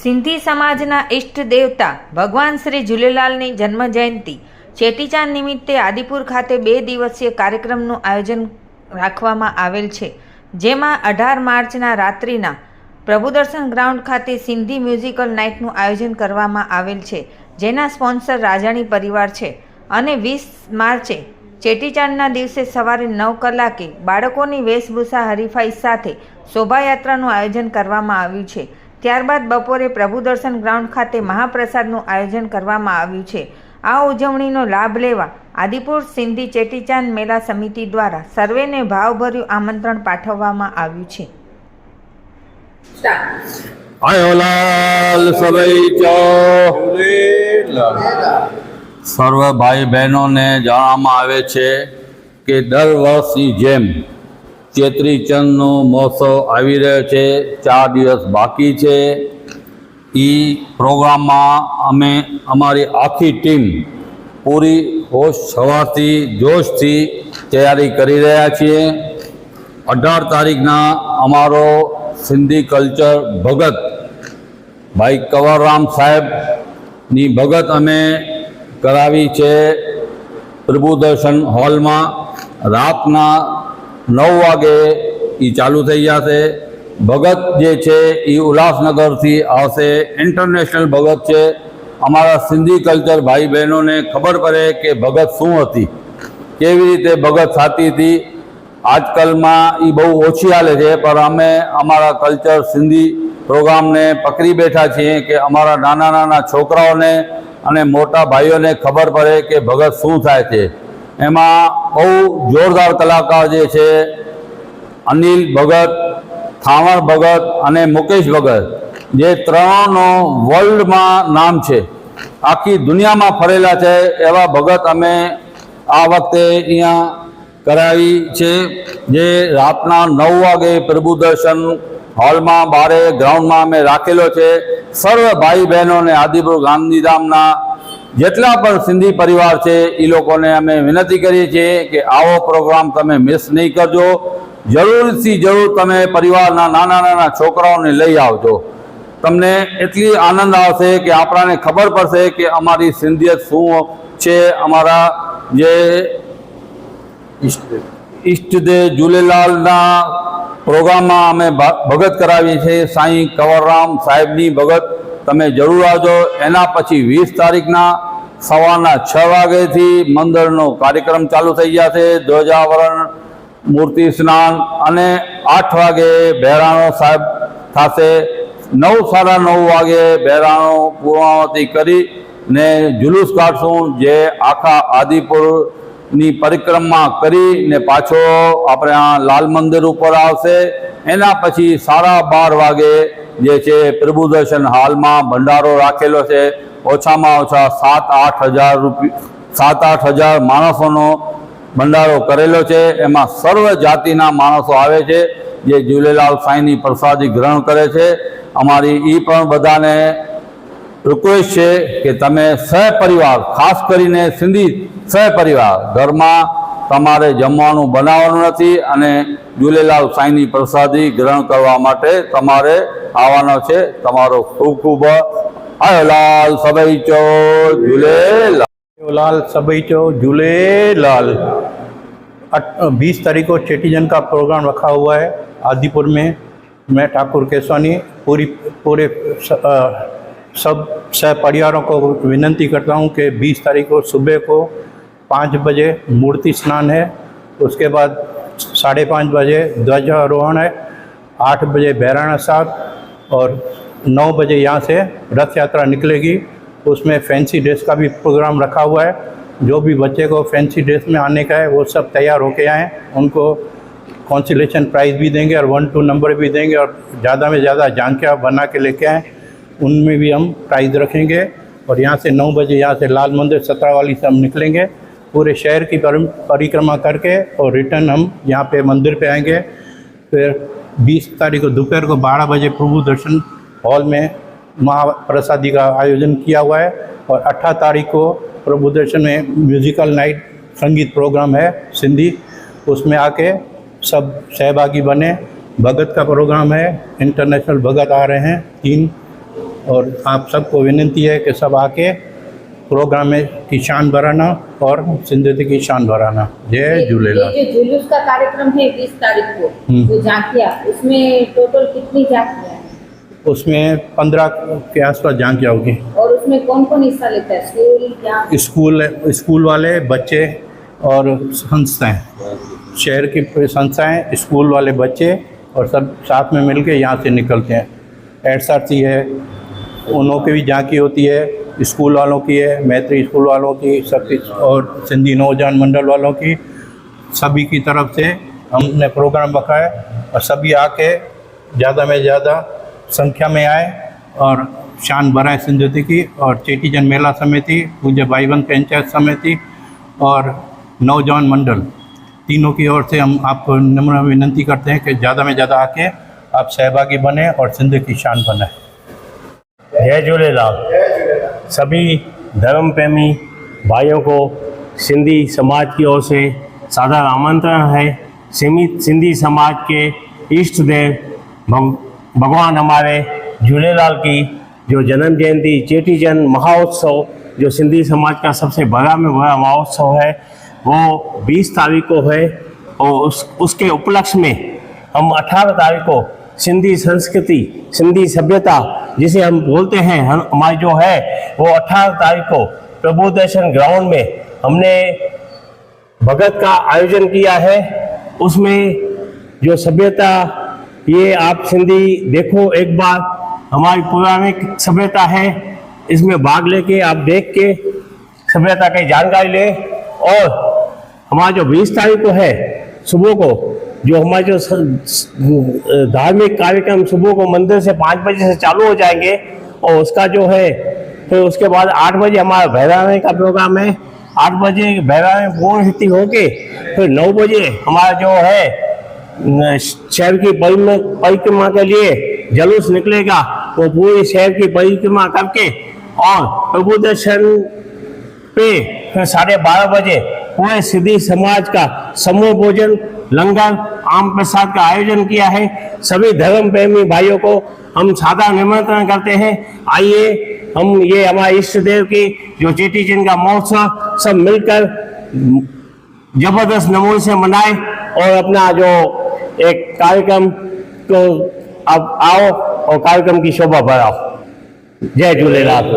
સિંધી સમાજના ઇષ્ટ દેવતા ભગવાન શ્રી ઝૂલેલાલની જન્મ જયંતિ ચેટીચાંદ નિમિત્તે આદિપુર ખાતે 2 દિવસીય કાર્યક્રમનું આયોજન રાખવામાં આવેલ છે, જેમાં 18 માર્ચના રાત્રિના પ્રભુદર્શન ગ્રાઉન્ડ ખાતે સિંધી મ્યુઝિકલ નાઇટનું આયોજન કરવામાં આવેલ છે, જેના સ્પોન્સર રાજાણી પરિવાર છે, અને 20 માર્ચે ચેટીચાંદના દિવસે સવારે 9 કલાકે બાળકોની વેશભૂષા હરીફાઈ સાથે શોભાયાત્રાનું આયોજન કરવામાં આવ્યું છે. ત્યારબાદ બપોરે પ્રભુદર્શન ગ્રાઉન્ડ ખાતે મહાપ્રસાદનું આયોજન કરવામાં આવ્યું છે. આ ઉજવણીનો લાભ લેવા આદિપુર સિંધી ચેટીચાંદ મેલા સમિતિ દ્વારા સર્વેને ભાવભર્યું આમંત્રણ પાઠવવામાં આવ્યું છે. સર્વ ભાઈ બહેનોને જણાવવામાં આવે છે કે દર વર્ષની જેમ ચેટીચંદનો મહોત્સવ આવી રહ્યો છે. 4 દિવસ બાકી છે. એ પ્રોગ્રામમાં અમે અમારી આખી ટીમ પૂરી હોશ સવારથી જોશથી તૈયારી કરી રહ્યા છીએ. 18 તારીખના અમારો સિંધી કલ્ચર ભગત ભાઈ કંવરરામ સાહેબની ભગત અમે કરાવી છે પ્રભુદર્શન હોલમાં. રાતના 9 વાગે એ ચાલુ થઈ જશે. ભગત જે છે એ ઉલ્લાસનગરથી આવશે. ઇન્ટરનેશનલ ભગત છે. અમારા સિંધી કલ્ચર ભાઈ બહેનોને ખબર પડે કે ભગત શું હતી, કેવી રીતે ભગત થતી હતી. આજકાલમાં એ બહુ ઓછી હાલે છે, પણ અમે અમારા કલ્ચર સિંધી પ્રોગ્રામને પકડી બેઠા છીએ કે અમારા નાના નાના છોકરાઓને અને મોટા ભાઈઓને ખબર પડે કે ભગત શું થાય છે. એમાં બહુ જોરદાર કલાકાર જે છે અનિલ ભગત, થાવણ ભગત અને મુકેશ ભગત, જે ત્રણનો વર્લ્ડમાં નામ છે, આખી દુનિયામાં ફરેલા છે, એવા ભગત અમે આ વખતે અહીંયા કરાવી છે. જે રાતના 9 વાગે પ્રભુદર્શન હોલમાં બારે ગ્રાઉન્ડમાં અમે રાખેલો છે. સર્વ ભાઈ બહેનોને આદિપુર ગાંધીધામના જેટલા પણ સિંધી પરિવાર છે એ લોકોને અમે વિનંતી કરીએ છીએ કે આવો પ્રોગ્રામ તમે મિસ નહીં કરજો. જરૂરથી જરૂર તમે પરિવારના નાના નાના છોકરાઓને લઈ આવજો. તમને એટલી આનંદ આવશે કે આપણાને ખબર પડશે કે અમારી સિંધિયત શું છે. અમારા જે ઈષ્ટદેવ ઝૂલેલાલના પ્રોગ્રામમાં અમે ભગત કરાવી છે સાંઈ કંવરરામ સાહેબની ભગત. તમે જરૂર આવજો. એના પછી 20 તારીખના સવારના 6 વાગ્યાથી મંદિરનો કાર્યક્રમ ચાલુ થઈ જશે. ધ્વજાવરણ, મૂર્તિ સ્નાન અને 8 વાગે બહેરાણો સાહેબ થશે. 9:30 વાગે બહેરાણો પૂર્ણાવતી કરીને જુલુસ કાઢશું, જે આખા આદિપુરની પરિક્રમા કરીને પાછો આપણે આ લાલ મંદિર ઉપર આવશે. એના પછી 12:30 વાગે જે છે પ્રભુદર્શન હાલમાં ભંડારો રાખેલો છે. ઓછામાં ઓછા 7-8 હજાર માણસોનો ભંડારો કરેલો છે. એમાં સર્વ જાતિના માણસો આવે છે, જે ઝૂલેલાલ સાંઈની પ્રસાદી ગ્રહણ કરે છે. અમારી એ પણ બધાને રિક્વેસ્ટ છે કે તમે સહપરિવાર, ખાસ કરીને સિંધી સહપરિવાર, ઘરમાં તમારે જમવાનું બનાવવાનું નથી અને ઝૂલેલાલ સાંઈની પ્રસાદી ગ્રહણ કરવા માટે તમારે આવવાનો છે. તમારો ખૂબ ખૂબ આયોલાલ સબઈચો ઝૂલેલાલ. लाल सबईचो झूलेलाल. 20 तारीख को चेटीचंद का प्रोग्राम रखा हुआ है आदिपुर में. मैं ठाकुर केसवानी पूरे सब सह परिवारों को विनंती करता हूं कि 20 तारीख को सुबह को 5 बजे मूर्ति स्नान है. उसके बाद 5:30 बजे ध्वजारोहण है. 8 बजे बहराना साहब और 9 बजे यहाँ से रथ यात्रा निकलेगी. उसमें फैंसी ड्रेस का भी प्रोग्राम रखा हुआ है. जो भी बच्चे को फैंसी ड्रेस में आने का है वो सब तैयार होके आएँ. उनको कॉन्सोलेशन प्राइज़ भी देंगे और 1-2 नंबर भी देंगे, और ज़्यादा में ज़्यादा झांकियाँ बना के लेके आएँ, उनमें भी हम प्राइज़ रखेंगे. और यहाँ से 9 बजे यहाँ से लाल मंदिर सत्रावाली से हम निकलेंगे. पूरे शहर की परिक्रमा करके और रिटर्न हम यहाँ पे मंदिर पे आएंगे. फिर 20 तारीख को दोपहर को 12 बजे प्रभुदर्शन हॉल में महाप्रसादी का आयोजन किया हुआ है. और 18 तारीख को प्रभुदर्शन में म्यूज़िकल नाइट संगीत प्रोग्राम है सिंधी. उसमें आके सब सहभागी बने. भगत का प्रोग्राम है. इंटरनेशनल भगत आ रहे हैं 3 और आप सबको विनती है कि सब आके प्रोग्राम में की शान बढ़ाना और सिंधियत की शान बढ़ाना। जय झूलेलाल। ये जो जुलूस का कार्यक्रम है 20 तारीख को, वो झांकियाँ, उसमें टोटल कितनी झांकियाँ हैं? उसमें 15 के आसपास झांकियाँ होगी। और उसमें कौन कौन हिस्सा लेता है? स्कूल या स्कूल वाले, बच्चे और संस्थाएं, शहर की संस्थाएं, स्कूल वाले बच्चे और सब साथ में मिलके यहाँ से निकलते हैं। SRC है, उन्हों की भी झांकी होती है, स्कूल वालों की है, मैत्री स्कूल वालों की, सबकी, और सिंधी नौजवान मंडल वालों की, सभी की तरफ से हमने प्रोग्राम रखा है। और सभी आके ज़्यादा में ज़्यादा संख्या में आए और शान बढ़ाए सिंधियत की। और चेटीचंद मेला समिति, पूज्य भाईबंद पंचायत समिति और नौजवान मंडल, तीनों की ओर से हम आपको नम्र विनती करते हैं कि ज़्यादा में ज़्यादा आके आप सहभागी बने और सिंधियत की शान बने। जय झूलेलाल। सभी धर्म प्रेमी भाइयों को सिंधी समाज की ओर से सादर आमंत्रण है। सिंधी समाज के इष्ट देव भगवान हमारे झूलेलाल की जो जन्म जयंती चेटीचंद महोत्सव, जो सिंधी समाज का सबसे बड़ा में बड़ा महोत्सव है, वो 20 तारीख को है। और उसके उपलक्ष्य में हम 18 तारीख को सिंधी संस्कृति, सिंधी सभ्यता जिसे हम बोलते हैं, हमारी जो है वो 18 तारीख को प्रभु दर्शन ग्राउंड में हमने भगत का आयोजन किया है। उसमें जो सभ्यता, ये आप सिंधी देखो एक बार, हमारी पौराणिक सभ्यता है, इसमें भाग लेके आप देख के सभ्यता की जानकारी लें। और हमारा जो 20 तारीख को है सुबह को, जो हमारे जो धार्मिक कार्यक्रम सुबह को मंदिर से 5 बजे से चालू हो जाएंगे, और उसका जो है फिर उसके बाद 8 बजे हमारा भैराने का प्रोग्राम है। 8 बजे भैराने पूर्ण स्थिति होके फिर 9 बजे हमारा जो है शहर की परिक्रमा के लिए जुलूस निकलेगा। वो पूरी शहर की परिक्रमा करके और प्रभु दर्शन पे फिर 12:30 बजे पूरे सिंधी समाज का समूह भोजन, लंगर, आम प्रसाद का आयोजन किया है। सभी धर्म प्रेमी भाइयों को हम सादर निमंत्रण करते हैं। आइए हम ये हमारे इष्ट देव की जो चेटीचंद का महोत्सव सब मिलकर जबरदस्त नमूने से मनाएं और अपना जो एक कार्यक्रम को अब आओ और कार्यक्रम की शोभा बढ़ाओ। जय झूलेलाल।